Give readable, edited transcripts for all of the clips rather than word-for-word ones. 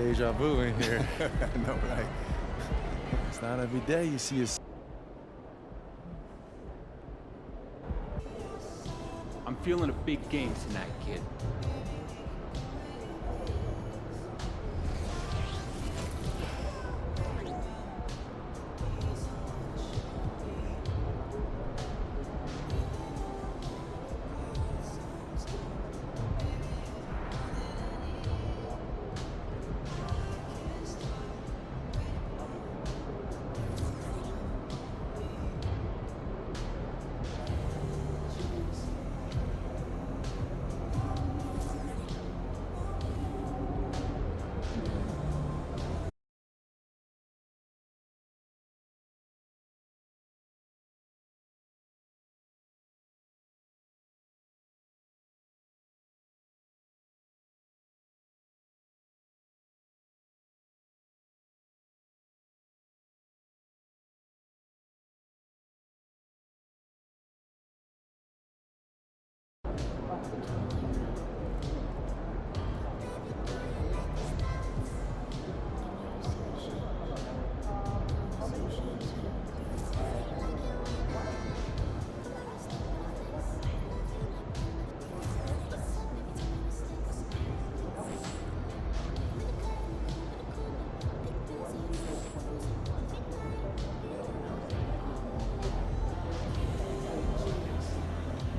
Deja vu in here. I know, right? It's not every day you see a. I'm feeling a big game tonight, kid.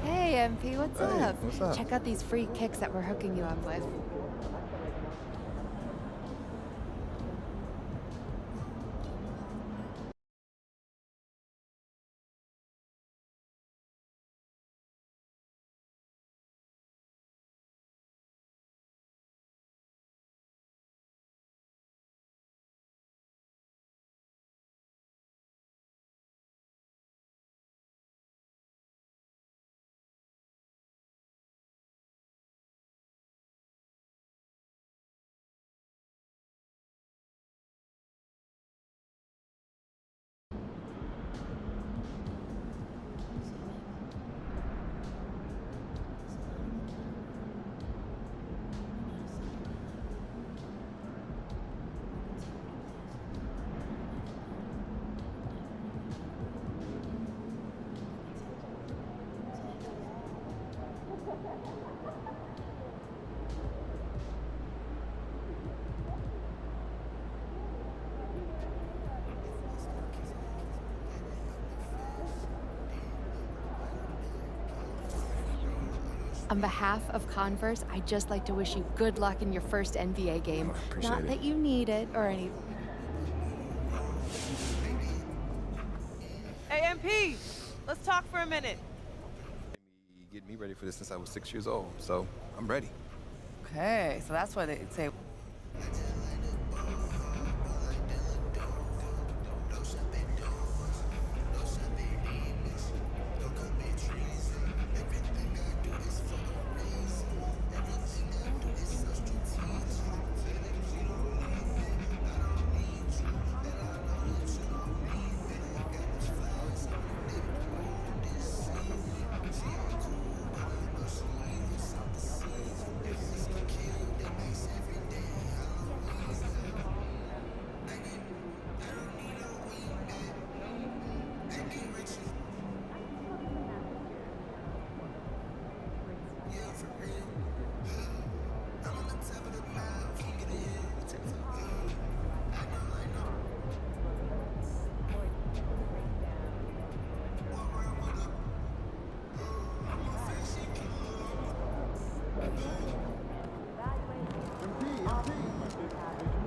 Hey, MP, what's Hey, up? what's up? Check out these free kicks that we're hooking you up with. On behalf of Converse, I'd just like to wish you good luck in your first NBA game. Oh, appreciate Not it. that you need it or anything. Hey, MP, let's talk for a minute. Get me ready for this since I was 6 years old, so I'm ready. Okay, so that's why they say.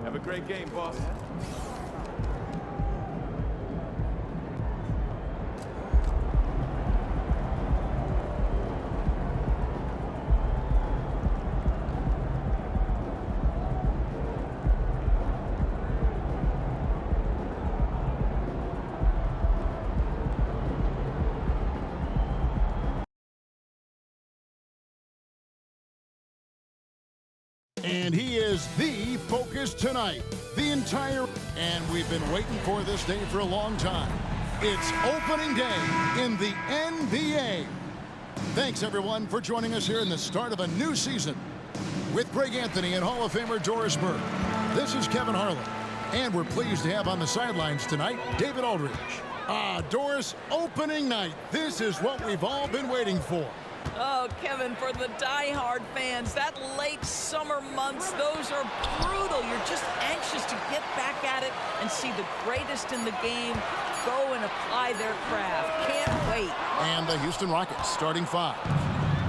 Have a great game, boss. And he is the focus tonight. And we've been waiting for this day for a long time. It's opening day in the NBA. Thanks, everyone, for joining us here in the start of a new season with Greg Anthony and Hall of Famer Doris Burke. This is Kevin Harlan, and we're pleased to have on the sidelines tonight David Aldridge. Doris, opening night. This is what we've all been waiting for. Oh, Kevin, for the die-hard fans, that late summer months, those are brutal. You're just anxious to get back at it and see the greatest in the game go and apply their craft. Can't wait. And the Houston Rockets starting five.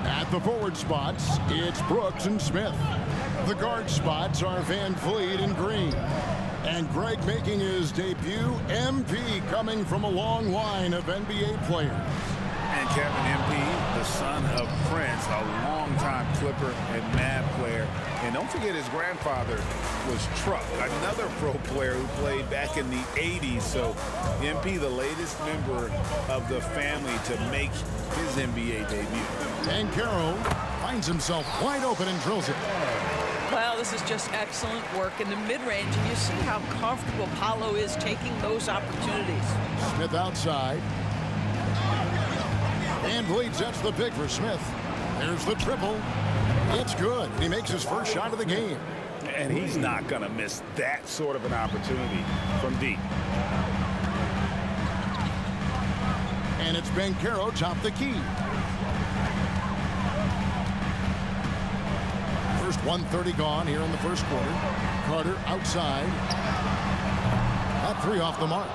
At the forward spots, it's Brooks and Smith. The guard spots are Van Vliet and Green. And Greg making his debut, MP, coming from a long line of NBA players. And Kevin, MP, the son of Prince, a longtime Clipper and Mavs player. And don't forget his grandfather was Truck, another pro player who played back in the 80s. So MP, the latest member of the family to make his NBA debut. And Caro finds himself wide open and drills it. Well, this is just excellent work in the mid-range, and you see how comfortable Paolo is taking those opportunities. Smith outside. Van Vliet sets the pick for Smith. There's the triple. It's good. He makes his first shot of the game. And he's not going to miss that sort of an opportunity from deep. And it's Banchero top the key. First 1:30 gone here in the first quarter. Carter outside. That three off the mark.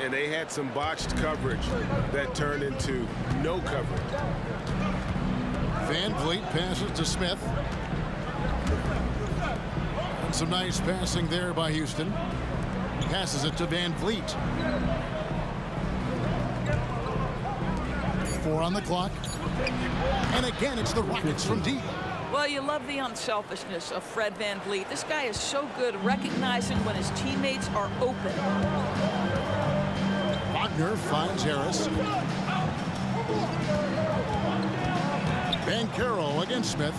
And they had some botched coverage that turned into no coverage. Van Vliet passes to Smith. And some nice passing there by Houston. Passes it to Van Vliet. 4 on the clock. And again, it's the Rockets from deep. Well, you love the unselfishness of Fred Van Vliet. This guy is so good at recognizing when his teammates are open. Wagner finds Harris. Banchero against Smith.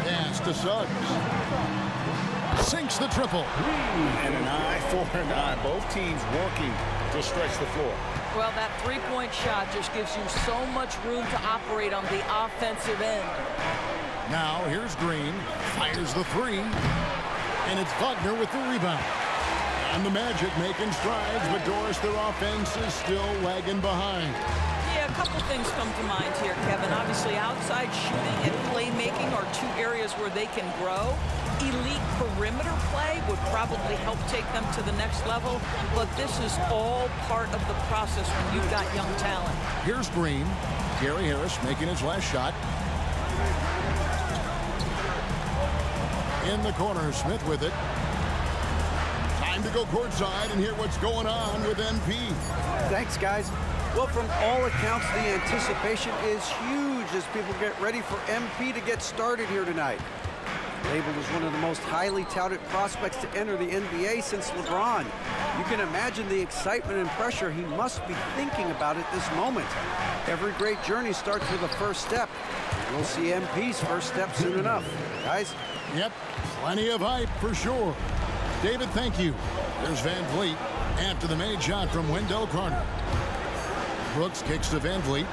Pass to Suggs. Sinks the triple. And an eye for an eye. Both teams working to stretch the floor. Well, that three-point shot just gives you so much room to operate on the offensive end. Now here's Green. Fires the three. And it's Wagner with the rebound. And the Magic making strides, but Doris, their offense is still lagging behind. Yeah, a couple things come to mind here, Kevin. Obviously, outside shooting and playmaking are two areas where they can grow. Elite perimeter play would probably help take them to the next level, but this is all part of the process when you've got young talent. Here's Green. Gary Harris making his last shot. In the corner, Smith with it. Time to go courtside and hear what's going on with MP. Thanks, guys. Well, from all accounts, the anticipation is huge as people get ready for MP to get started here tonight. Labeled as one of the most highly touted prospects to enter the NBA since LeBron. You can imagine the excitement and pressure he must be thinking about at this moment. Every great journey starts with a first step. We'll see MP's first step soon enough. Guys? Yep, plenty of hype for sure. David, thank you. There's Van Vliet after the made shot from Wendell Carter. Brooks kicks to Van Vliet.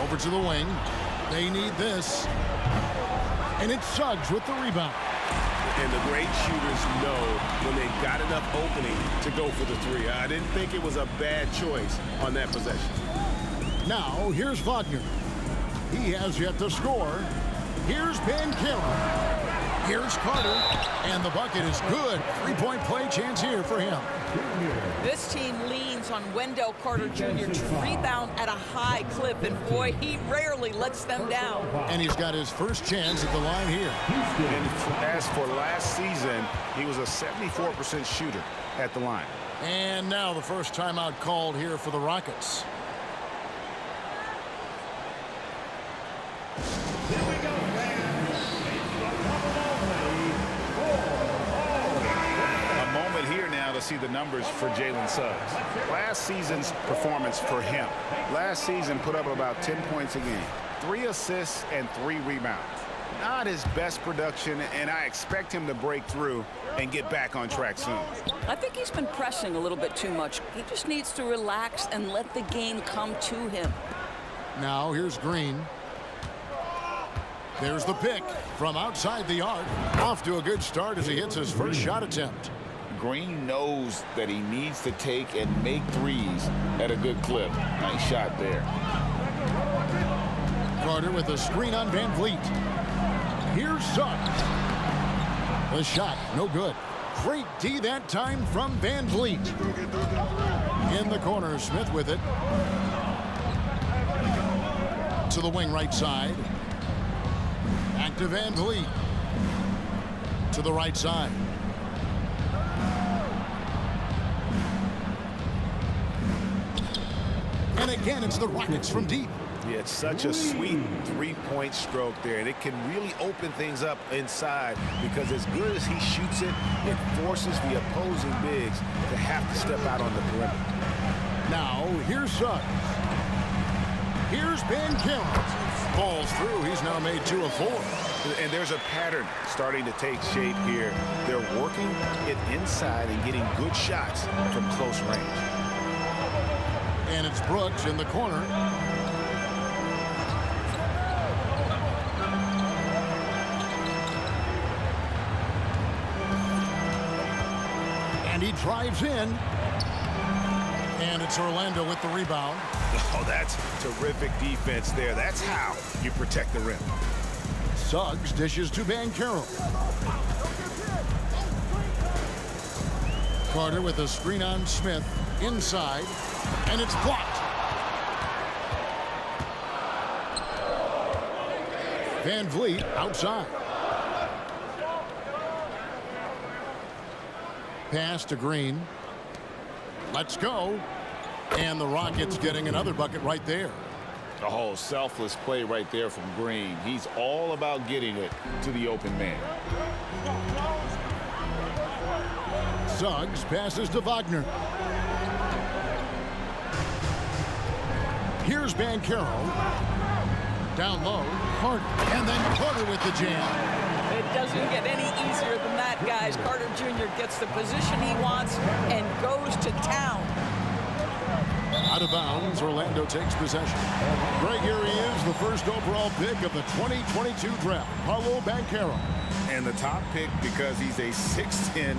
Over to the wing. They need this. And it's Suggs with the rebound. And the great shooters know when they've got enough opening to go for the three. I didn't think it was a bad choice on that possession. Now, here's Wagner. He has yet to score. Here's Banchero. Here's Carter. And the bucket is good. Three-point play chance here for him. This team leans on Wendell Carter Jr. to rebound at a high clip, and boy, he rarely lets them down. And he's got his first chance at the line here. And as for last season, he was a 74% shooter at the line. And now the first timeout called here for the Rockets. Here now to see the numbers for Jalen Suggs. Last season's performance for him. Last season put up about 10 points a game, 3 assists and 3 rebounds. Not his best production, and I expect him to break through and get back on track soon. I think he's been pressing a little bit too much. He just needs to relax and let the game come to him. Now here's Green. There's the pick from outside the arc. Off to a good start as he hits his first shot attempt. Green knows that he needs to take and make threes at a good clip. Nice shot there. Carter with a screen on Van Vliet. Here's Suggs. The shot, no good. Great D that time from Van Vliet. In the corner, Smith with it. To the wing right side. Back to Van Vliet. To the right side. And again, it's the Rockets from deep. Yeah, it's such a sweet three-point stroke there, and it can really open things up inside because as good as he shoots it, it forces the opposing bigs to have to step out on the perimeter. Now, here's Suggs. Here's Banchero. Falls through. He's now made 2 of 4. And there's a pattern starting to take shape here. They're working it inside and getting good shots from close range. And it's Brooks in the corner. And he drives in. And it's Orlando with the rebound. Oh, that's terrific defense there. That's how you protect the rim. Suggs dishes to Banchero. Carter with a screen on Smith. Inside. And it's blocked. Van Vliet outside. Pass to Green. Let's go. And the Rockets getting another bucket right there. Oh, selfless play right there from Green. He's all about getting it to the open man. Suggs passes to Wagner. Here's Banchero. Down low, Carter. And then Carter with the jam. It doesn't get any easier than that, guys. Carter Jr. gets the position he wants and goes to town. Out of bounds, Orlando takes possession. Greg, here he is, the first overall pick of the 2022 draft, Paolo Banchero. And the top pick because he's a 6'10"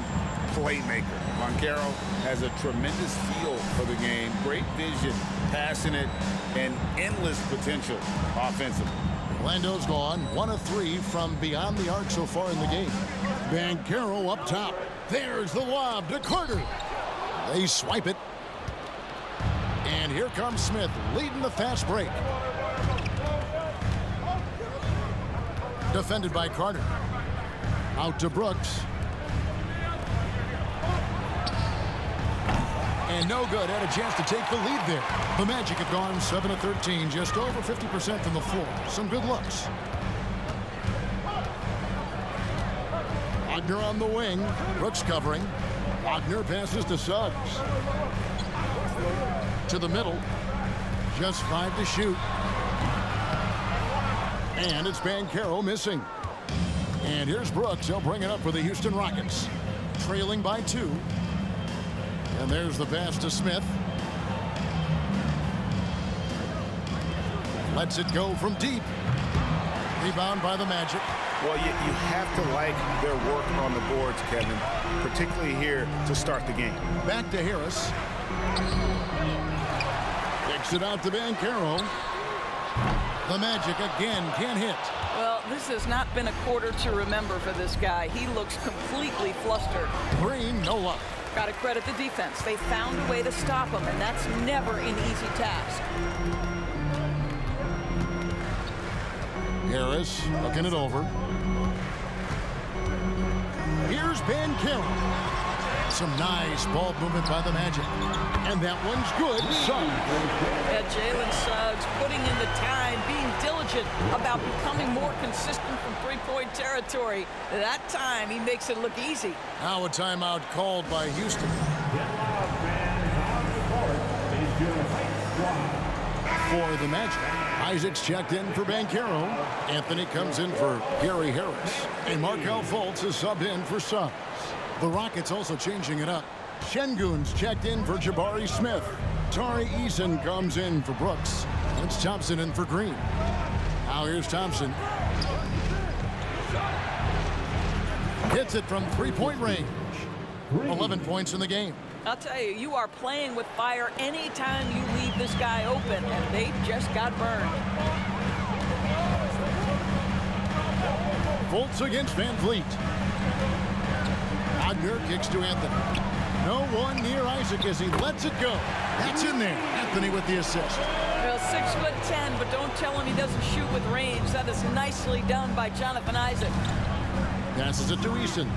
playmaker. Banchero has a tremendous feel for the game, great vision, passing it, and endless potential offensively. Orlando's gone 1 of 3 from beyond the arc so far in the game. Banchero up top. There's the lob to Carter. They swipe it. And here comes Smith leading the fast break. Defended by Carter. Out to Brooks. And no good. Had a chance to take the lead there. The Magic have gone 7 of 13, just over 50% from the floor. Some good looks. Wagner on the wing. Brooks covering. Wagner passes to Suggs. To the middle. Just 5 to shoot. And it's Banchero missing. And here's Brooks. He'll bring it up for the Houston Rockets. Trailing by 2. And there's the pass to Smith. Lets it go from deep. Rebound by the Magic. Well, you have to like their work on the boards, Kevin, particularly here to start the game. Back to Harris. Kicks it out to Banchero. The Magic again can't hit. Well, this has not been a quarter to remember for this guy. He looks completely flustered. Green, no luck. Got to credit the defense. They found a way to stop him, and that's never an easy task. Harris looking it over. Here's Banchero. Some nice ball movement by the Magic. And that one's good. Suggs. Yeah, Jalen Suggs putting in the time, being diligent about becoming more consistent from three-point territory. That time, he makes it look easy. Now a timeout called by Houston. For the Magic, Isaacs checked in for Banchero. Anthony comes in for Gary Harris. And Markelle Fultz is subbed in for Suggs. The Rockets also changing it up. Şengün's checked in for Jabari Smith. Tari Eason comes in for Brooks. It's Thompson in for Green. Now here's Thompson. Hits it from three-point range. 11 points in the game. I'll tell you, you are playing with fire anytime you leave this guy open, and they just got burned. Fultz against Van Vliet. Wagner kicks to Anthony. No one near Isaac as he lets it go. That's in there. Anthony with the assist. Well, 6'10", but don't tell him he doesn't shoot with range. That is nicely done by Jonathan Isaac. Passes it to Eason.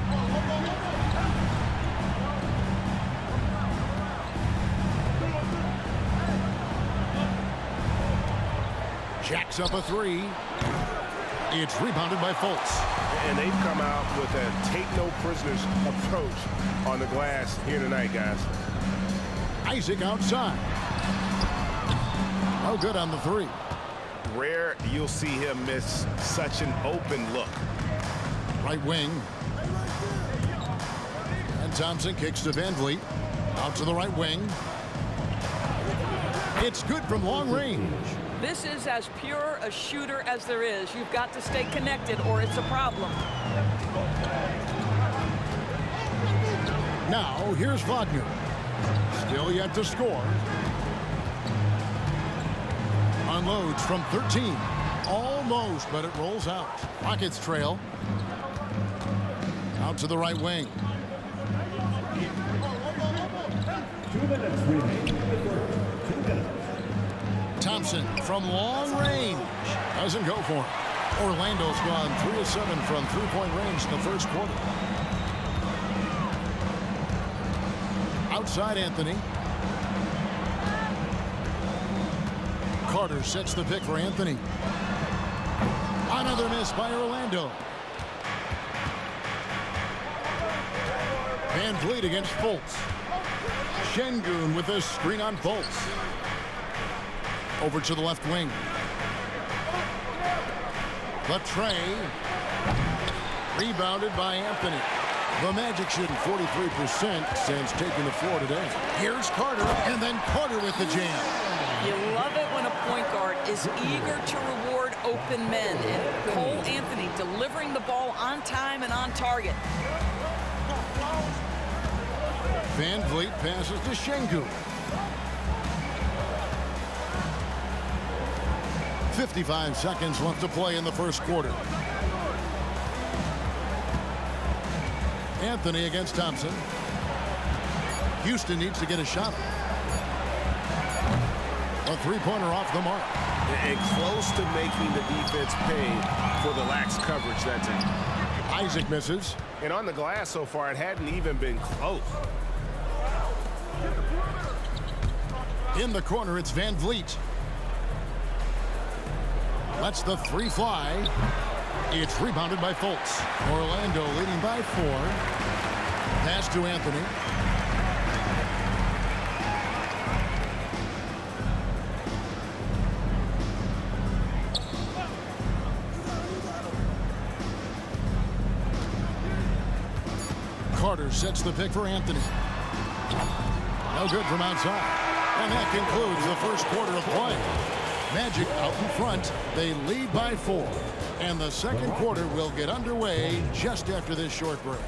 Jacks up a three. It's rebounded by Fultz. And they've come out with a take-no-prisoners approach on the glass here tonight, guys. Isaac outside. No good on the three. Rare you'll see him miss such an open look. Right wing. And Thompson kicks to Van Vliet. Out to the right wing. It's good from long range. This is as pure a shooter as there is. You've got to stay connected or it's a problem. Now, here's Wagner. Still yet to score. Unloads from 13. Almost, but it rolls out. Rockets trail. Out to the right wing. 2 minutes remaining. 2 minutes. Thompson from long range. Doesn't go for it. Orlando's gone 3 of 7 from three-point range in the first quarter. Outside Anthony. Carter sets the pick for Anthony. Another miss by Orlando. Van Vliet against Fultz. Şengün with a screen on Fultz. Over to the left wing. Latrey. Rebounded by Anthony. The Magic shooting 43% since taking the floor today. Here's Carter, and then Carter with the jam. You love it when a point guard is eager to reward open men. And Cole Anthony delivering the ball on time and on target. Van Vliet passes to Şengün. 55 seconds left to play in the first quarter. Anthony against Thompson. Houston needs to get a shot. A three-pointer off the mark. And close to making the defense pay for the lax coverage that's in. Isaac misses. And on the glass so far, it hadn't even been close. In the corner, it's Van Vliet. Lets the three fly. It's rebounded by Fultz. Orlando leading by 4. Pass to Anthony. Carter sets the pick for Anthony. No good from outside. And that concludes the first quarter of play. Magic out in front. They lead by 4. And the second quarter will get underway just after this short break.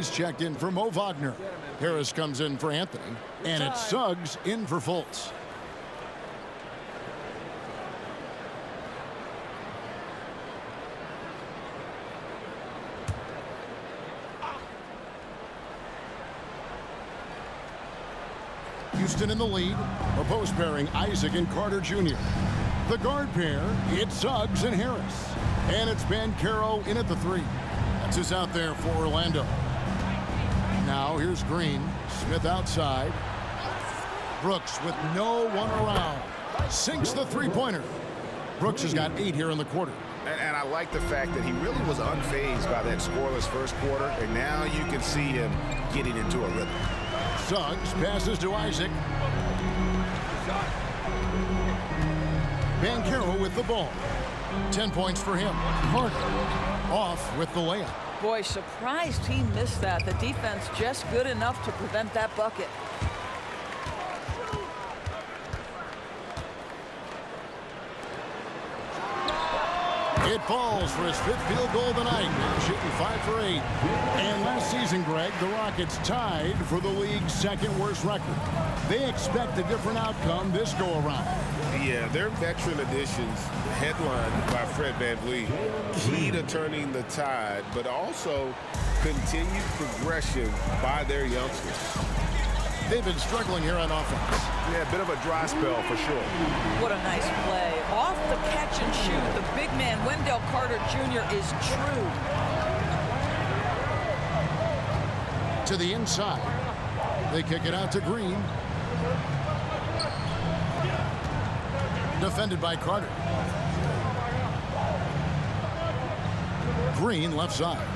He's checked in for Mo Wagner. Harris comes in for Anthony. And it's Suggs in for Fultz. Houston in the lead. Opposed pairing Isaac and Carter Jr. The guard pair, it's Suggs and Harris. And it's Banchero in at the 3. That's who's out there for Orlando. Now here's Green. Smith outside. Brooks with no one around. Sinks the three-pointer. Brooks has got 8 here in the quarter. And I like the fact that he really was unfazed by that scoreless first quarter. And now you can see him getting into a rhythm. Suggs passes to Isaac. Banchero with the ball. 10 points for him. Carter off with the layup. Boy, surprised he missed that. The defense just good enough to prevent that bucket. It falls for his 5th field goal of the night. Shooting 5 for 8. And last season, Greg, the Rockets tied for the league's 2nd worst record. They expect a different outcome this go-around. Yeah, their veteran additions, headlined by Fred VanVleet, key to turning the tide, but also continued progression by their youngsters. They've been struggling here on offense. Yeah, a bit of a dry spell for sure. What a nice play. Off the catch and shoot, the big man, Wendell Carter Jr. is true. To the inside. They kick it out to Green. Defended by Carter. Green left side.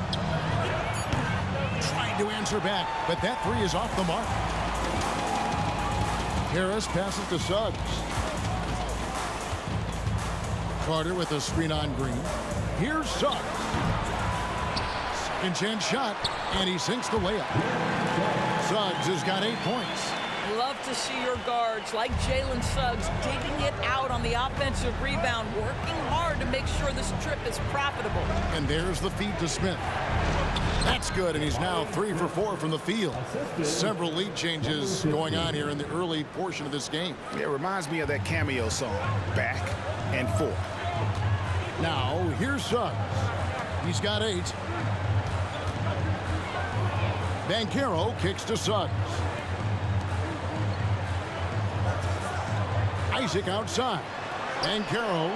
Trying to answer back, but that 3 is off the mark. Harris passes to Suggs. Carter with a screen on Green. Here's Suggs. Second chance shot, and he sinks the layup. Suggs has got 8 points. Love to see your guards like Jalen Suggs digging it out on the offensive rebound, working hard to make sure this trip is profitable. And there's the feed to Smith. That's good, and he's now 3 for 4 from the field. Several lead changes going on here in the early portion of this game. It reminds me of that Cameo song, Back and Forth. Now, here's Suggs. He's got 8. Banchero kicks to Suggs. Isaac outside. Banchero.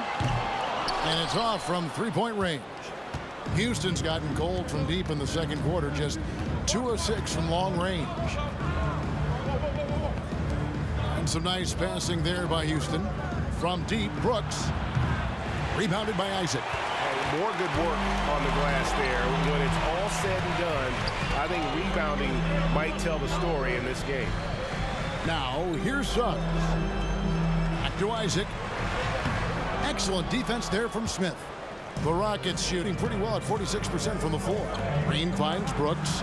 And it's off from 3-point range. Houston's gotten cold from deep in the second quarter. Just 2 of 6 from long range. And some nice passing there by Houston. From deep, Brooks. Rebounded by Isaac. More good work on the glass there. When it's all said and done, I think rebounding might tell the story in this game. Now, here's Suggs. Back to Isaac. Excellent defense there from Smith. The Rockets shooting pretty well at 46% from the floor. Green finds Brooks.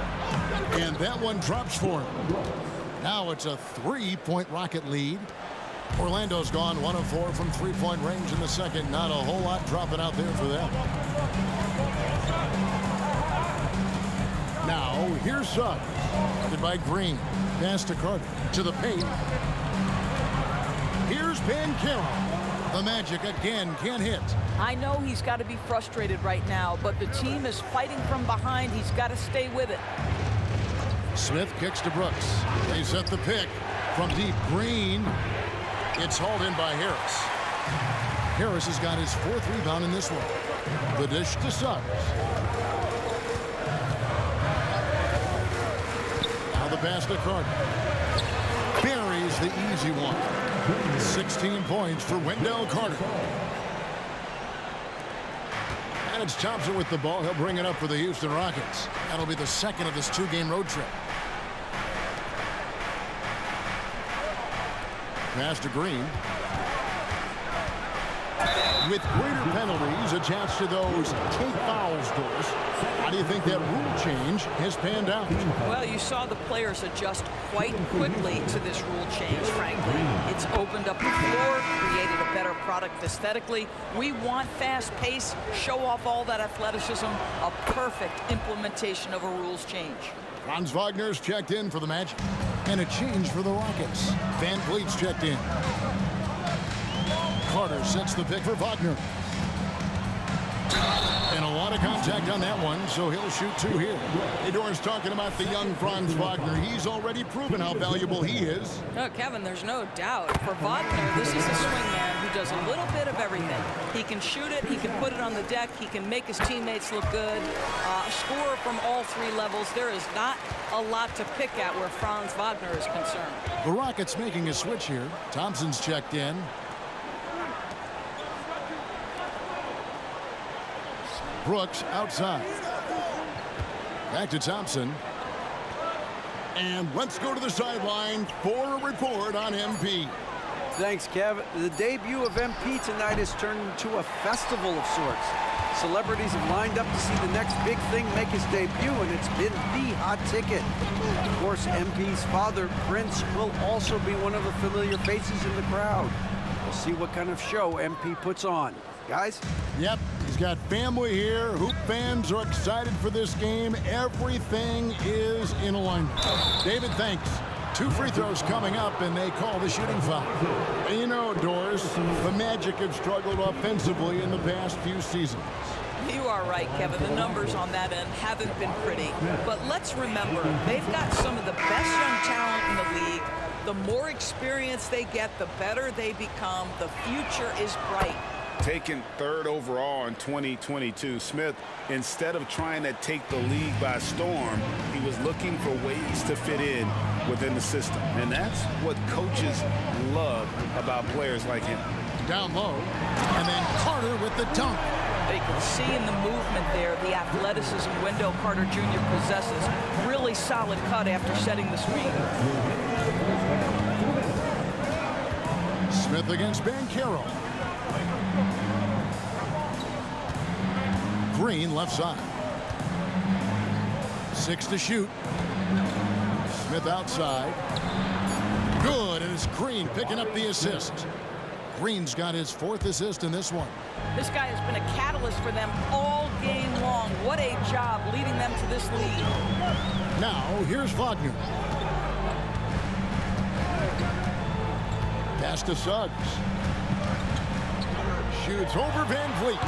And that one drops for him. Now it's a 3-point Rocket lead. Orlando's gone 1 of 4 from 3-point range in the second. Not a whole lot dropping out there for them. Now, here's Suggs. Guarded by Green. Pass to Carter. To the paint. Here's Banchero. The Magic again can't hit. I know he's got to be frustrated right now, but the team is fighting from behind. He's got to stay with it. Smith kicks to Brooks. They set the pick from deep. Green. It's hauled in by Harris. Harris has got his 4th rebound in this one. The dish to Suggs. Now the pass to Carter. Buries the easy one. 16 points for Wendell Carter. And it's Thompson with the ball. He'll bring it up for the Houston Rockets. That'll be the second of this 2-game road trip. Pass to Green. With greater penalties attached to those take fouls, Doris, how do you think that rule change has panned out? Well, you saw the players adjust quite quickly to this rule change, frankly. It's opened up the floor, created a better product aesthetically. We want fast pace, show off all that athleticism, a perfect implementation of a rules change. Franz Wagner's checked in for the Magic. And a change for the Rockets. Van Vliet's checked in. Carter sets the pick for Wagner. And a lot of contact on that one, so he'll shoot 2 here. Hey, Doris, talking about the young Franz Wagner. He's already proven how valuable he is. Oh, Kevin, there's no doubt. For Wagner, this is a swingman who does a little bit of everything. He can shoot it, he can put it on the deck, he can make his teammates look good, score from all 3 levels. There is not a lot to pick at where Franz Wagner is concerned. The Rockets making a switch here. Thompson's checked in. Brooks outside. Back to Thompson. And let's go to the sideline for a report on MP. Thanks, Kev. The debut of MP tonight has turned into a festival of sorts. Celebrities have lined up to see the next big thing make his debut, and it's been the hot ticket. Of course, MP's father, Prince, will also be one of the familiar faces in the crowd. We'll see what kind of show MP puts on. Guys? Yep, he's got family here. Hoop fans are excited for this game. Everything is in alignment. David, thanks. 2 free throws coming up, and they call the shooting foul. And you know, Doris, the Magic have struggled offensively in the past few seasons. You are right, Kevin. The numbers on that end haven't been pretty. But let's remember, they've got some of the best young talent in the league. The more experience they get, the better they become. The future is bright. Taken 3rd overall in 2022, Smith, instead of trying to take the league by storm, he was looking for ways to fit in within the system. And that's what coaches love about players like him. Down low, and then Carter with the dunk. They can see in the movement there the athleticism Wendell Carter Jr. possesses. Really solid cut after setting the screen. Smith against Banchero. Green left side. 6 to shoot. Smith outside. Good, and it's Green picking up the assist. Green's got his 4th assist in this one. This guy has been a catalyst for them all game long. What a job leading them to this lead. Now, here's Wagner. Pass to Suggs. Shoots over Van Vliet.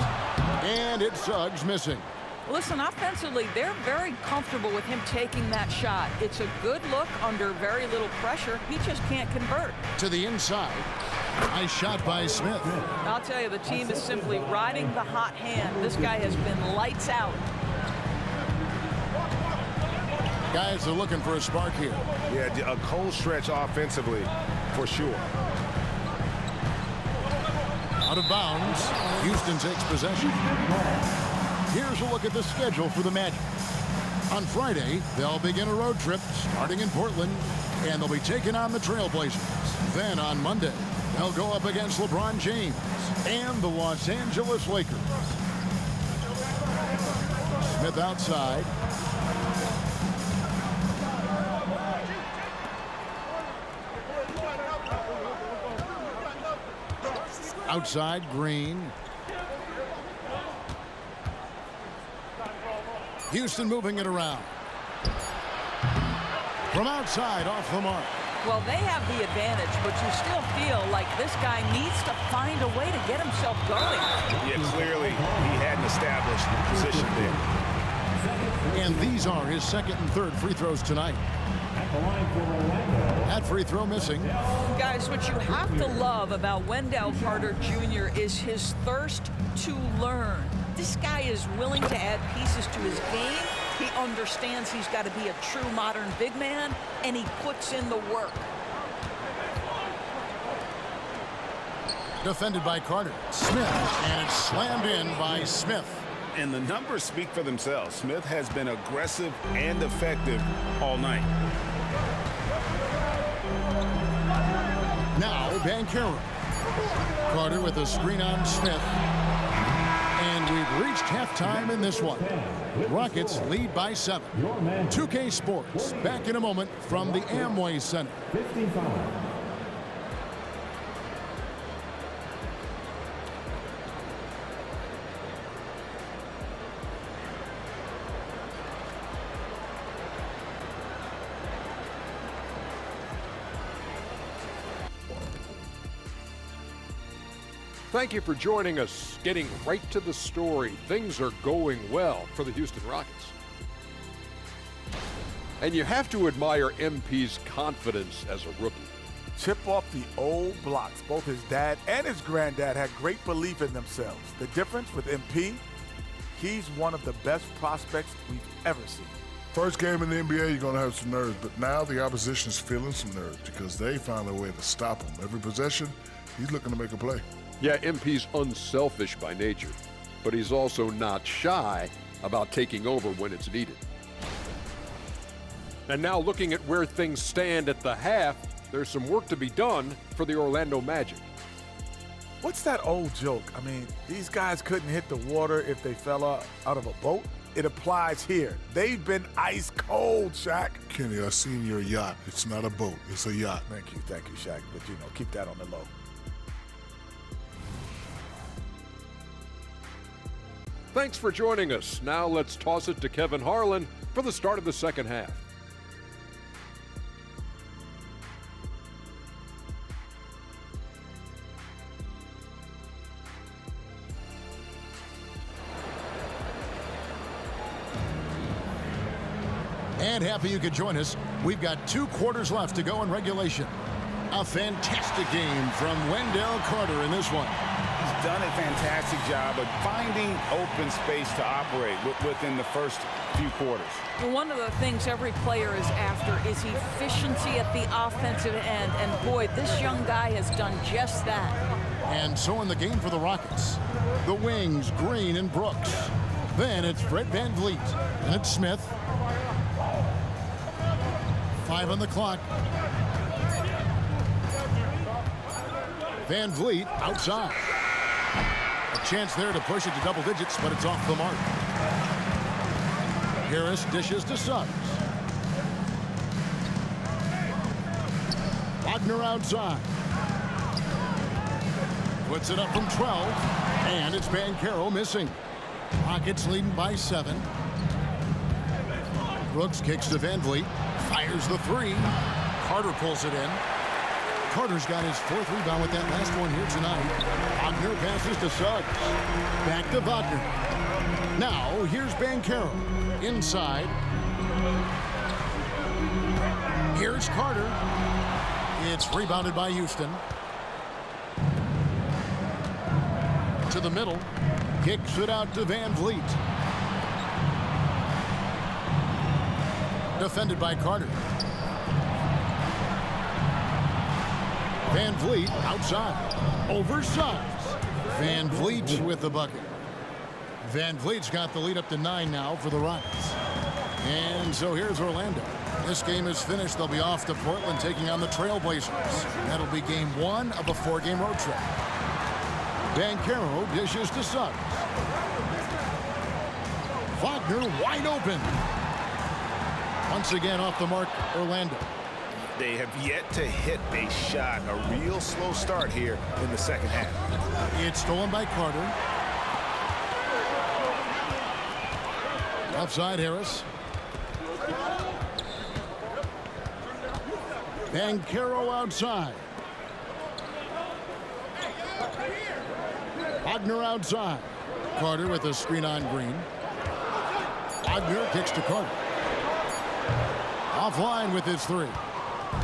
And it's Suggs missing. Listen, offensively, they're very comfortable with him taking that shot. It's a good look under very little pressure. He just can't convert. To the inside. Nice shot by Smith. I'll tell you, the team is simply riding the hot hand. This guy has been lights out. Guys are looking for a spark here. Yeah, a cold stretch offensively, for sure. Out of bounds. Houston takes possession. Here's a look at the schedule for the Magic. On Friday, they'll begin a road trip starting in Portland, and they'll be taking on the Trailblazers. Then on Monday, they'll go up against LeBron James and the Los Angeles Lakers. Smith outside. Outside, Green. Houston moving it around. From outside, off the mark. Well, they have the advantage, but you still feel like this guy needs to find a way to get himself going. Yeah, clearly he hadn't established the position there. And these are his 2nd and 3rd free throws tonight. That free throw missing. Guys, what you have to love about Wendell Carter Jr. is his thirst to learn. This guy is willing to add pieces to his game. He understands he's got to be a true modern big man, and he puts in the work. Defended by Carter. Smith, and it's slammed in by Smith. And the numbers speak for themselves. Smith has been aggressive and effective all night. Now, Banchero. Carter with a screen on Smith. And we've reached halftime in this one. Rockets lead by 7. 2K Sports, back in a moment from the Amway Center. 55. Thank you for joining us. Getting right to the story, things are going well for the Houston Rockets. And you have to admire MP's confidence as a rookie. Chip off the old blocks. Both his dad and his granddad had great belief in themselves. The difference with MP, he's one of the best prospects we've ever seen. First game in the NBA, you're going to have some nerves, but now the opposition's feeling some nerves because they found a way to stop him. Every possession, he's looking to make a play. Yeah, MP's unselfish by nature, but he's also not shy about taking over when it's needed. And now looking at where things stand at the half, there's some work to be done for the Orlando Magic. What's that old joke? I mean, these guys couldn't hit the water if they fell out of a boat. It applies here. They've been ice cold, Shaq. Kenny, I seen your yacht. It's not a boat, it's a yacht. Thank you, Shaq. But, keep that on the low. Thanks for joining us. Now let's toss it to Kevin Harlan for the start of the second half. And happy you could join us. We've got 2 quarters left to go in regulation. A fantastic game from Wendell Carter in this one. He's done a fantastic job of finding open space to operate within the first few quarters. Well, one of the things every player is after is efficiency at the offensive end. And boy, this young guy has done just that. And so in the game for the Rockets, the wings, Green and Brooks. Then it's Fred VanVleet. And it's Smith. 5 on the clock. VanVleet outside. A chance there to push it to double digits, but it's off the mark. Harris dishes to Suggs. Wagner outside. Puts it up from 12. And it's Banchero missing. Rockets leading by 7. Brooks kicks to VanVleet. Fires the 3. Carter pulls it in. Carter's got his 4th rebound with that last one here tonight. Wagner passes to Suggs. Back to Wagner. Now here's Banchero. Inside. Here's Carter. It's rebounded by Houston. To the middle. Kicks it out to VanVleet. Defended by Carter. VanVleet outside. Over Suggs. VanVleet with the bucket. VanVleet's got the lead up to 9 now for the Rockets. And so here's Orlando. This game is finished. They'll be off to Portland taking on the Trailblazers. That'll be game 1 of a 4-game road trip. Banchero dishes to Suggs. Wagner wide open. Once again off the mark, Orlando. They have yet to hit a shot, a real slow start here in the second half. It's stolen by Carter. Outside Harris. Banchero outside. Wagner outside. Carter with a screen on Green. Wagner kicks to Carter. Offline with his 3.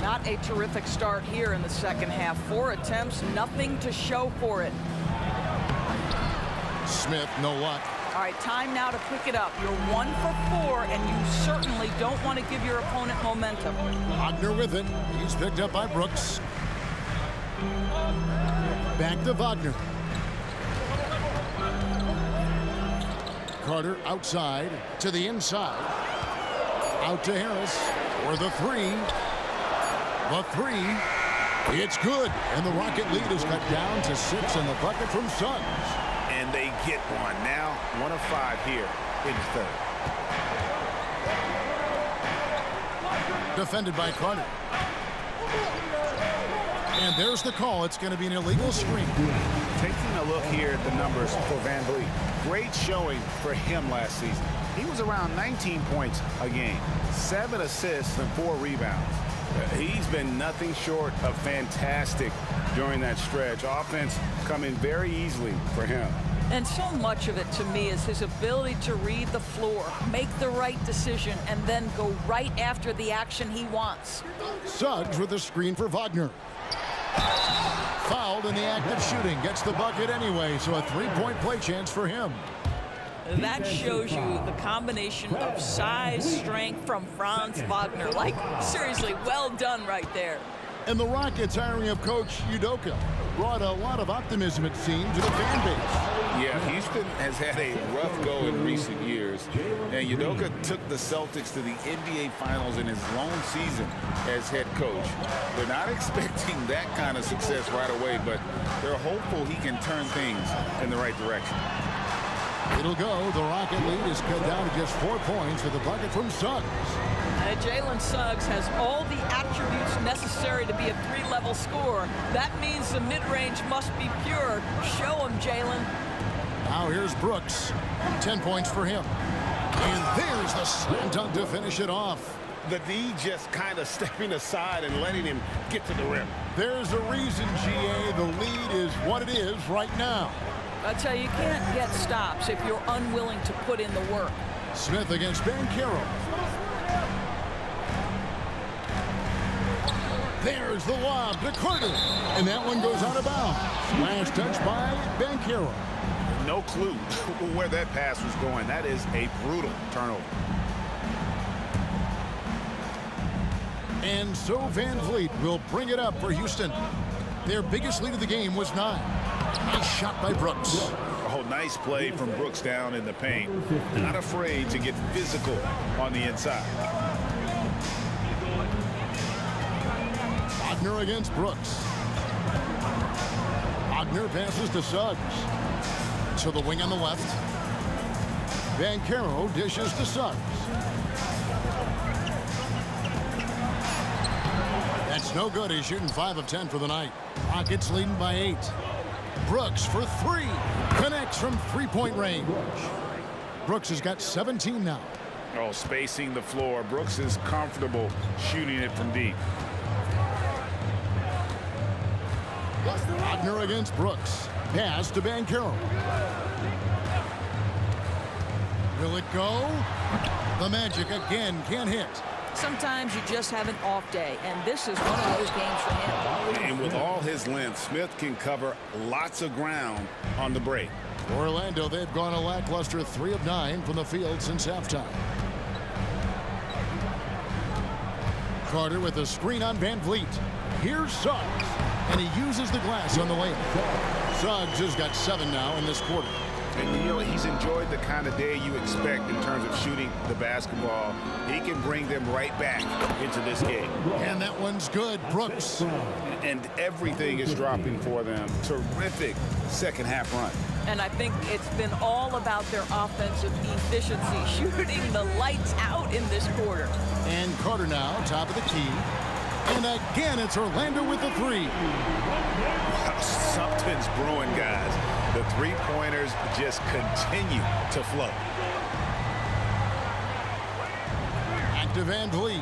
Not a terrific start here in the second half. 4 attempts, nothing to show for it. Smith, no luck. All right, time now to pick it up. You're 1 for 4, and you certainly don't want to give your opponent momentum. Wagner with it. He's picked up by Brooks. Back to Wagner. Carter outside to the inside. Out to Harris for the 3. The 3. It's good. And the Rocket lead is cut down to 6 in the bucket from Suggs. And they get one. Now 1 of 5 here in the third. Defended by Carter. And there's the call. It's going to be an illegal screen. Taking a look here at the numbers for VanVleet. Great showing for him last season. He was around 19 points a game, 7 assists and 4 rebounds. He's been nothing short of fantastic during that stretch. Offense coming very easily for him. And so much of it, to me, is his ability to read the floor, make the right decision, and then go right after the action he wants. Suggs with a screen for Wagner. Fouled in the act of shooting. Gets the bucket anyway, so a three-point play chance for him. That shows you the combination of size, strength from Franz Wagner. Like, seriously, well done right there. And the Rockets hiring of Coach Udoka brought a lot of optimism, it seems, to the fan base. Yeah, Houston has had a rough go in recent years, and Udoka took the Celtics to the NBA Finals in his lone season as head coach. They're not expecting that kind of success right away, but they're hopeful he can turn things in the right direction. It'll go. The Rocket lead is cut down to just 4 points with a bucket from Suggs. Jalen Suggs has all the attributes necessary to be a three-level scorer. That means the mid-range must be pure. Show him, Jalen. Now here's Brooks. 10 points for him. And there's the slam dunk to finish it off. The D just kind of stepping aside and letting him get to the rim. There's a reason, GA. The lead is what it is right now. I tell you, you can't get stops if you're unwilling to put in the work. Smith against Banchero. There's the lob to Carter. And that one goes out of bounds. Last touch by Banchero. No clue where that pass was going. That is a brutal turnover. And so Van Vliet will bring it up for Houston. Their biggest lead of the game was 9. Nice shot by Brooks. Oh, nice play from Brooks down in the paint. Not afraid to get physical on the inside. Wagner against Brooks. Wagner passes to Suggs. To the wing on the left. Banchero dishes to Suggs. That's no good. He's shooting 5 of 10 for the night. Rockets leading by 8. Brooks for 3. Connects from three-point range. Brooks has got 17 now. Oh, spacing the floor. Brooks is comfortable shooting it from deep. Wagner against Brooks. Pass to Banchero. Will it go? The Magic again can't hit. Sometimes you just have an off day, and this is one of those games for him. And with all his length, Smith can cover lots of ground on the break. Orlando, they've gone a lackluster 3 of 9 from the field since halftime. Carter with a screen on Van Vliet. Here's Suggs, and he uses the glass on the layup. Suggs has got 7 now in this quarter. And you know, he's enjoyed the kind of day you expect in terms of shooting the basketball. He can bring them right back into this game. And that one's good. Brooks. And everything is dropping for them. Terrific second half run. And I think it's been all about their offensive efficiency, shooting the lights out in this quarter. And Carter now, top of the key. And again, it's Orlando with the 3. Something's brewing, guys. The three-pointers just continue to flow. Back to Van Vliet.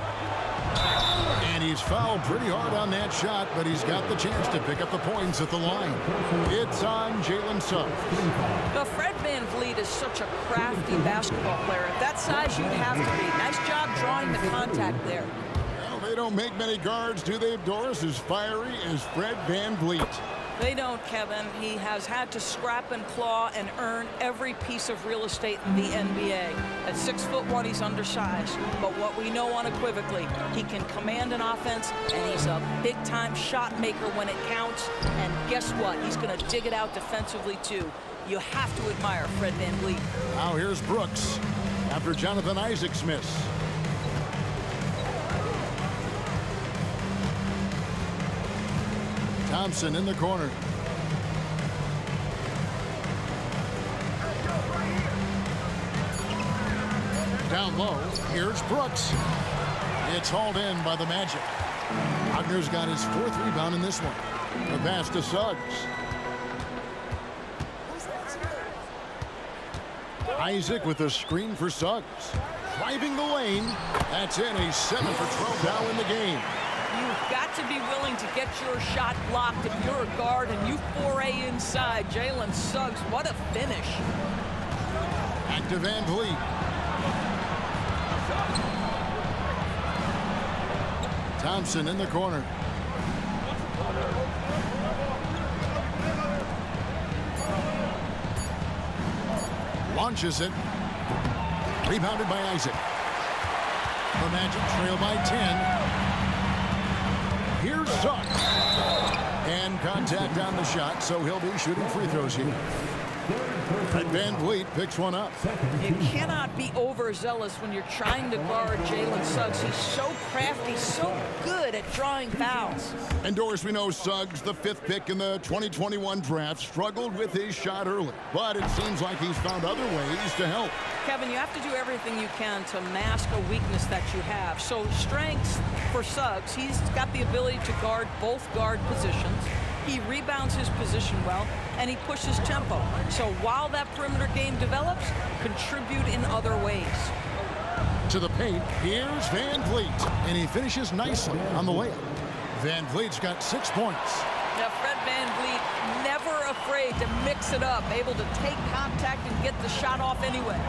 And he's fouled pretty hard on that shot, but he's got the chance to pick up the points at the line. It's on Jalen Suggs. Now, Fred Van Vliet is such a crafty basketball player. At that size, you'd have to be. Nice job drawing the contact there. Well, they don't make many guards, do they, Doris? As fiery as Fred Van Vliet. They don't, Kevin. He has had to scrap and claw and earn every piece of real estate in the NBA. At 6'1", he's undersized. But what we know unequivocally, he can command an offense, and he's a big-time shot maker when it counts. And guess what? He's going to dig it out defensively, too. You have to admire Fred Van Vliet. Now here's Brooks after Jonathan Isaacs miss. Thompson in the corner. Down low, here's Brooks. It's hauled in by the Magic. Wagner's got his 4th rebound in this one. The pass to Suggs. Isaac with a screen for Suggs. Driving the lane. That's it. He's 7 for 12 now in the game. got to be willing to get your shot blocked if you're a guard and you foray inside. Jalen Suggs, what a finish. Back to Van Vliet. Thompson in the corner. Launches it. Rebounded by Isaac. The Magic trail by 10. Here's Suggs. And contact on the shot, so he'll be shooting free throws here. And Van Vliet picks one up. You cannot be overzealous when you're trying to guard Jalen Suggs. He's so crafty, so good at drawing fouls. And Doris, we know Suggs, the 5th pick in the 2021 draft, struggled with his shot early. But it seems like he's found other ways to help. Kevin, you have to do everything you can to mask a weakness that you have. So strengths for Suggs, he's got the ability to guard both guard positions. He rebounds his position well, and he pushes tempo. So while that perimeter game develops, contribute in other ways. To the paint, here's Van Vliet, and he finishes nicely on the layup. Van Vliet's got 6 points. Now, Fred Van Vliet, never afraid to mix it up, able to take contact and get the shot off anyway.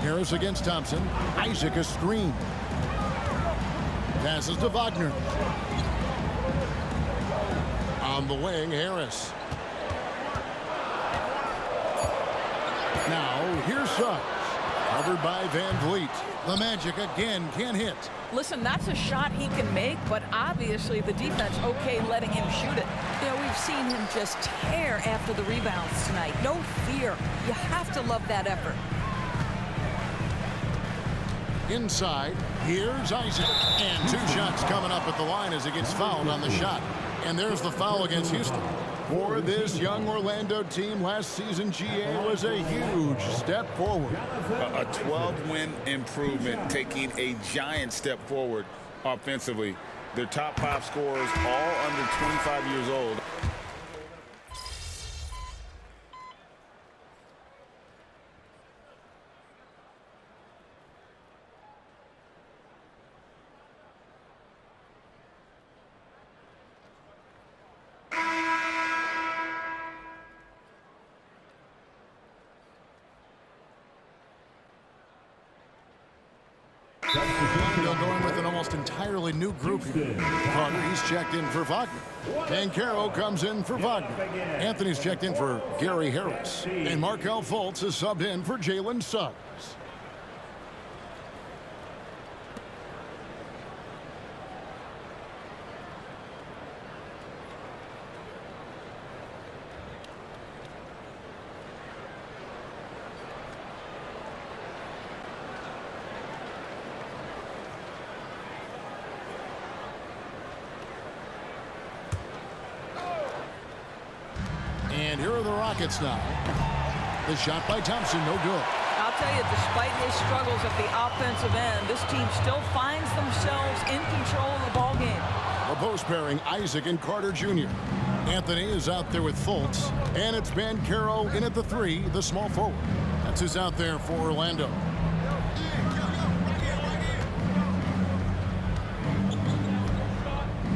Harris against Thompson. Isaac a screen. Passes to Wagner. On the wing, Harris. Now, here's Suggs. Covered by Van Vliet. The Magic again can't hit. Listen, that's a shot he can make, but obviously the defense okay letting him shoot it. You know, we've seen him just tear after the rebounds tonight. No fear. You have to love that effort. Inside, here's Isaac. And 2 shots coming up at the line as he gets fouled on the shot. And there's the foul against Houston. For this young Orlando team, last season GA was a huge step forward. A 12-win improvement, taking a giant step forward offensively. Their top 5 scorers, all under 25 years old. Orlando going with an almost entirely new group here. Carter, he's checked in for Wagner. Banchero comes in for Wagner. Anthony's checked in for Gary Harris. And Markelle Fultz is subbed in for Jalen Suggs. And here are the Rockets now. The shot by Thompson, no good. I'll tell you, despite his struggles at the offensive end, this team still finds themselves in control of the ball game. A post pairing, Isaac and Carter Jr. Anthony is out there with Fultz. And it's Banchero in at the 3, the small forward. That's who's out there for Orlando.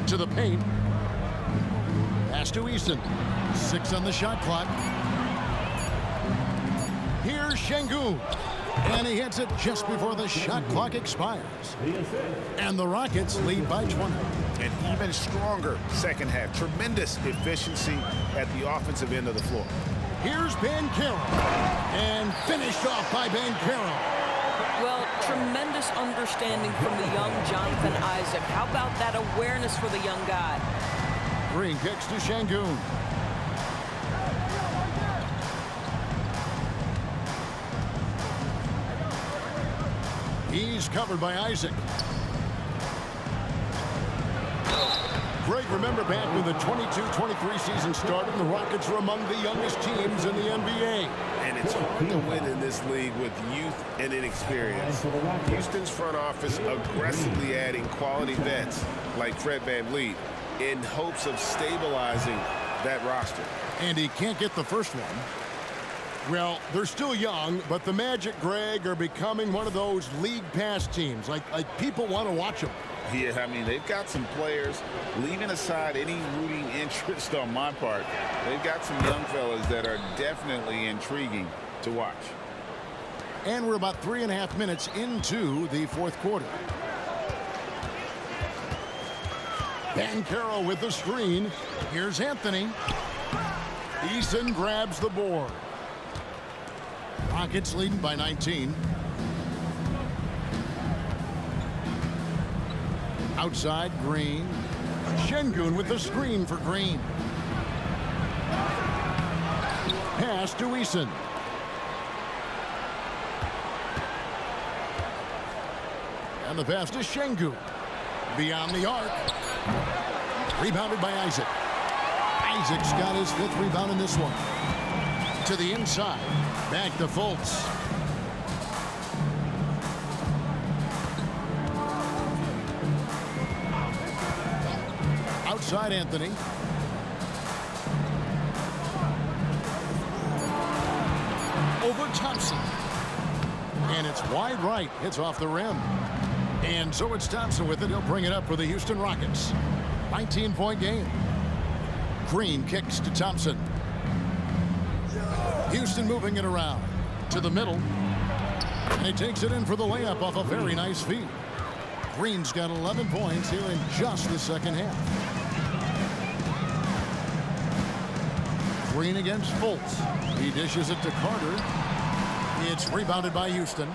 To the paint. Pass to Easton. 6 on the shot clock. Here's Şengün. And he hits it just before the shot clock expires. And the Rockets lead by 20. An even stronger second half. Tremendous efficiency at the offensive end of the floor. Here's Banchero. And finished off by Banchero. Well, tremendous understanding from the young Jonathan Isaac. How about that awareness for the young guy? Green kicks to Şengün. He's covered by Isaac. Greg, remember back when the 22-23 season started, the Rockets were among the youngest teams in the NBA. And it's hard to win in this league with youth and inexperience. Houston's front office aggressively adding quality vets like Fred VanVleet in hopes of stabilizing that roster. And he can't get the first one. Well, they're still young, but the Magic, Greg, are becoming one of those league pass teams. Like people want to watch them. Yeah, I mean, they've got some players, leaving aside any rooting interest on my part, they've got some young fellas that are definitely intriguing to watch. And we're about 3.5 minutes into the fourth quarter. Banchero with the screen. Here's Anthony. Eason grabs the board. Rockets leading by 19. Outside, Green. Şengün with the screen for Green. Pass to Eason. And the pass to Şengün. Beyond the arc. Rebounded by Isaac. Isaac's got his 5th rebound in this one. To the inside. Back to Fultz. Outside Anthony. Over Thompson. And it's wide right. Hits off the rim. And so it's Thompson with it. He'll bring it up for the Houston Rockets. 19-point game. Green kicks to Thompson. Houston moving it around to the middle. And he takes it in for the layup off a very nice feed. Green's got 11 points here in just the second half. Green against Fultz. He dishes it to Carter. It's rebounded by Houston.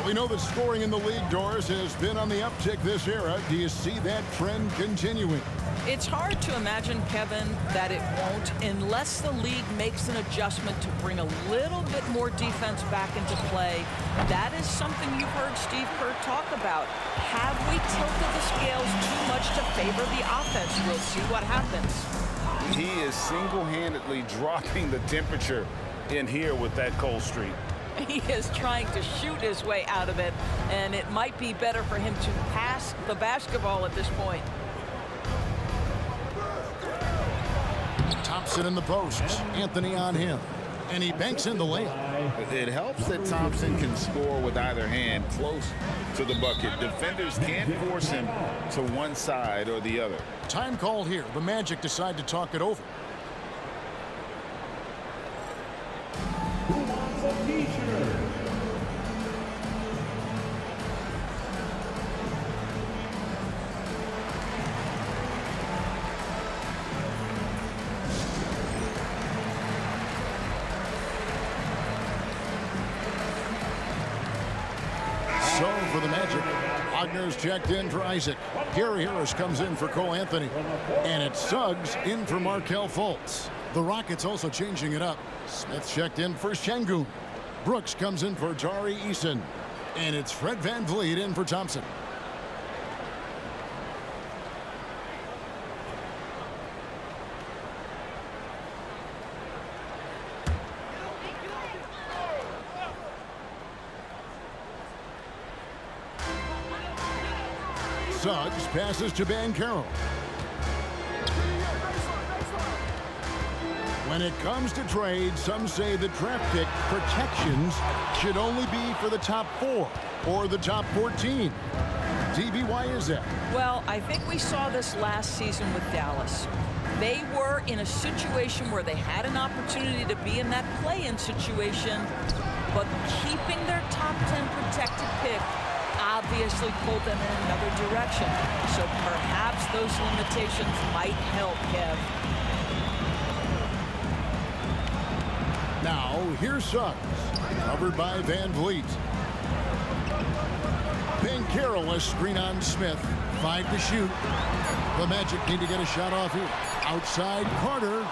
We know that scoring in the league, Doris, has been on the uptick this era. Do you see that trend continuing? It's hard to imagine, Kevin, that it won't unless the league makes an adjustment to bring a little bit more defense back into play. That is something you've heard Steve Kerr talk about. Have we tilted the scales too much to favor the offense? We'll see what happens. He is single-handedly dropping the temperature in here with that cold streak. He is trying to shoot his way out of it, and it might be better for him to pass the basketball at this point. Thompson in the post. Anthony on him. And he banks in the layup. It helps that Thompson can score with either hand close to the bucket. Defenders can't force him to one side or the other. Time called here. The Magic decide to talk it over. So for the Magic, Wagner's checked in for Isaac. Gary Harris comes in for Cole Anthony. And it's Suggs in for Markelle Fultz. The Rockets also changing it up. Smith checked in for Şengün. Brooks comes in for Tari Eason. And it's Fred VanVleet in for Thompson. Suggs passes to Banchero. When it comes to trade, some say the draft pick protections should only be for the top 4 or the top 14. DB, why is that? Well, I think we saw this last season with Dallas. They were in a situation where they had an opportunity to be in that play-in situation, but keeping their top 10 protected pick obviously pulled them in another direction. So perhaps those limitations might help, Kev. Now, here's Suggs, covered by VanVleet. Banchero, a screen on Smith. 5 to shoot. The Magic need to get a shot off here. Outside, Carter.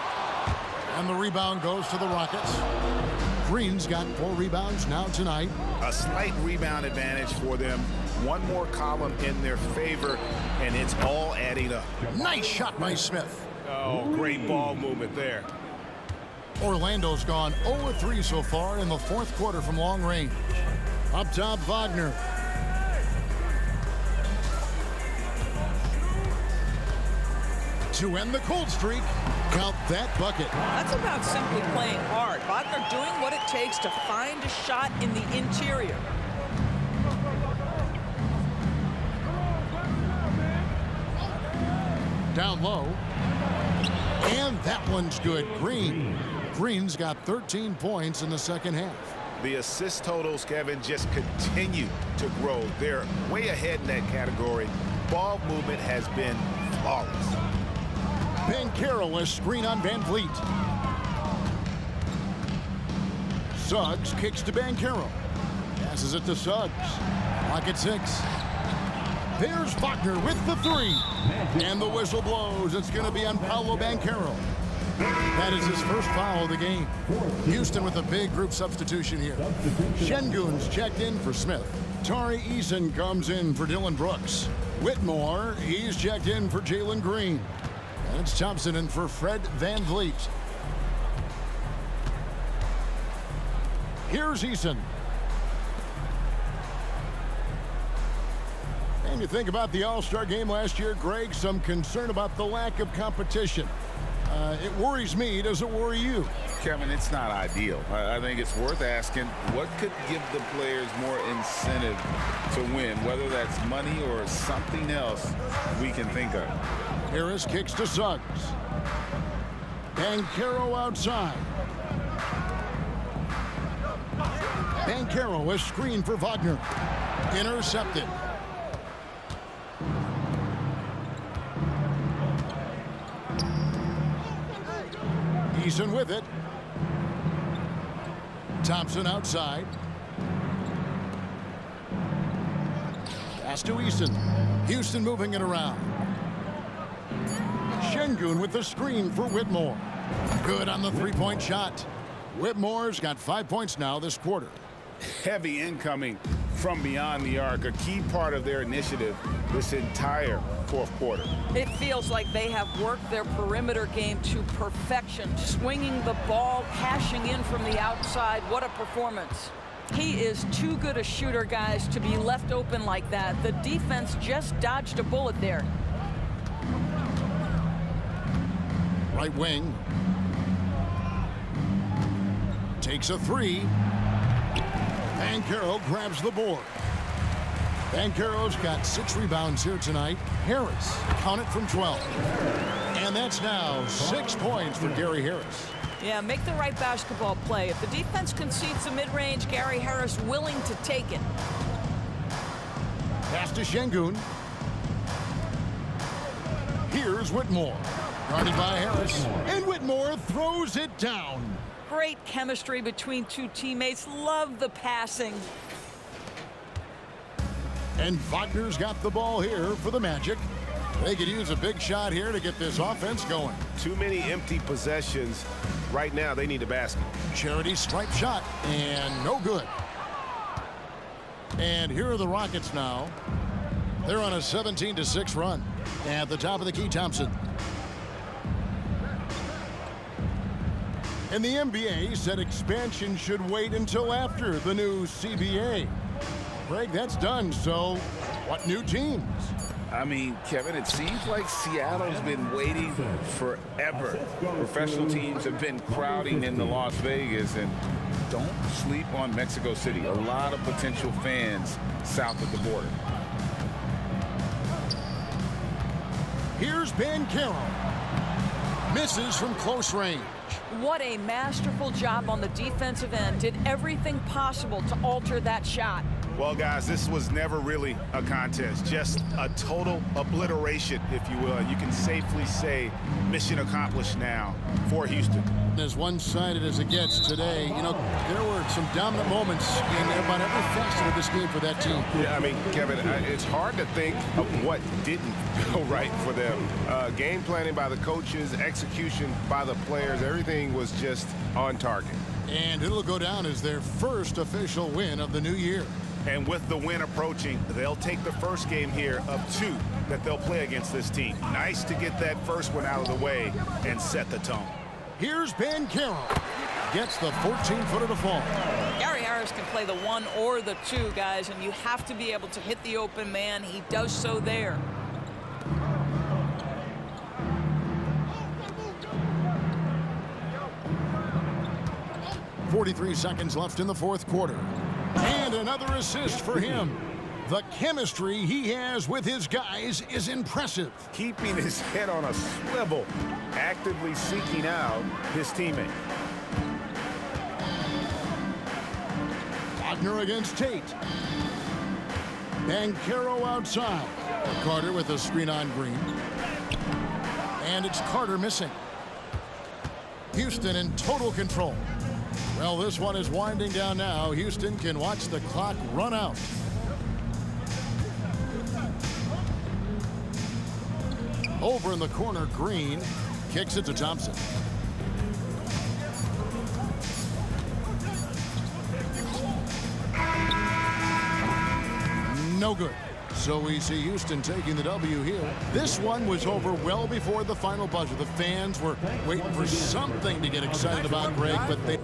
And the rebound goes to the Rockets. Green's got 4 rebounds now tonight. A slight rebound advantage for them. One more column in their favor, and it's all adding up. Nice shot by Smith. Oh, great ball movement there. Orlando's gone 0-3 so far in the fourth quarter from long range. Up top, Wagner. To end the cold streak, Count that bucket. That's about simply playing hard. Wagner doing what it takes to find a shot in the interior. Down low. And that one's good. Green's got 13 points in the second half. The assist totals, Kevin, just continue to grow. They're way ahead in that category. Ball movement has been flawless. Banchero, a screen on Van Vliet. Suggs kicks to Banchero. Passes it to Suggs. Clock at 6. There's Wagner with the 3. And the whistle blows. It's going to be on Paolo Banchero. That is his first foul of the game. Houston with a big group substitution here. Şengün's checked in for Smith. Tari Eason comes in for Dylan Brooks. Whitmore, he's checked in for Jalen Green. And it's Thompson in for Fred Van Vliet. Here's Eason. And you think about the All-Star game last year, Greg, some concern about the lack of competition. It worries me. Does it worry you? Kevin, it's not ideal. I think it's worth asking what could give the players more incentive to win, whether that's money or something else we can think of. Harris kicks to Suggs. Banchero outside. Banchero, a screen for Wagner. Intercepted. Eason with it. Thompson outside. Pass to Eason. Houston moving it around. Şengün with the screen for Whitmore. Good on the three-point shot. Whitmore's got 5 points now this quarter. Heavy incoming from beyond the arc, a key part of their initiative this entire fourth quarter. It feels like they have worked their perimeter game to perfection, swinging the ball, cashing in from the outside. What a performance. He is too good a shooter, guys, to be left open like that. The defense just dodged a bullet there. Right wing. Takes a 3. Banchero grabs the board. Banchero's got 6 rebounds here tonight. Harris, count it from 12. And that's now 6 points for Gary Harris. Yeah, make the right basketball play. If the defense concedes the mid-range, Gary Harris willing to take it. Pass to Şengün. Here's Whitmore. Guarded by Harris. And Whitmore throws it down. Great chemistry between two teammates. Love the passing. And Wagner's got the ball here for the Magic. They could use a big shot here to get this offense going. Too many empty possessions. Right now, they need a basket. Charity stripe shot, and no good. And here are the Rockets now. They're on a 17-6 run. At the top of the key, Thompson. And the NBA said expansion should wait until after the new CBA. Greg, that's done, so what new teams? I mean, Kevin, it seems like Seattle's been waiting forever. Professional teams have been crowding into Las Vegas, and don't sleep on Mexico City. A lot of potential fans south of the border. Here's Banchero. Misses from close range. What a masterful job on the defensive end. Did everything possible to alter that shot. Well, guys, this was never really a contest, just a total obliteration, if you will. You can safely say mission accomplished now for Houston. As one-sided as it gets today, you know, there were some dominant moments in about every facet of this game for that team. Yeah, I mean, Kevin, it's hard to think of what didn't go right for them. Game planning by the coaches, execution by the players, everything was just on target. And it'll go down as their first official win of the new year. And with the win approaching, they'll take the first game here of 2 that they'll play against this team. Nice to get that first one out of the way and set the tone. Here's Banchero. Gets the 14-footer to fall. Gary Harris can play the 1 or the 2, guys, and you have to be able to hit the open man. He does so there. 43 seconds left in the fourth quarter. And another assist for him. The chemistry he has with his guys is impressive. Keeping his head on a swivel, actively seeking out his teammate. Wagner against Tate. Banchero outside. Carter with a screen on Green. And it's Carter missing. Houston in total control. Well, this one is winding down now. Houston can watch the clock run out. Over in the corner, Green kicks it to Thompson. No good. So we see Houston taking the W here. This one was over well before the final buzzer. The fans were waiting for something to get excited about, Greg, but they...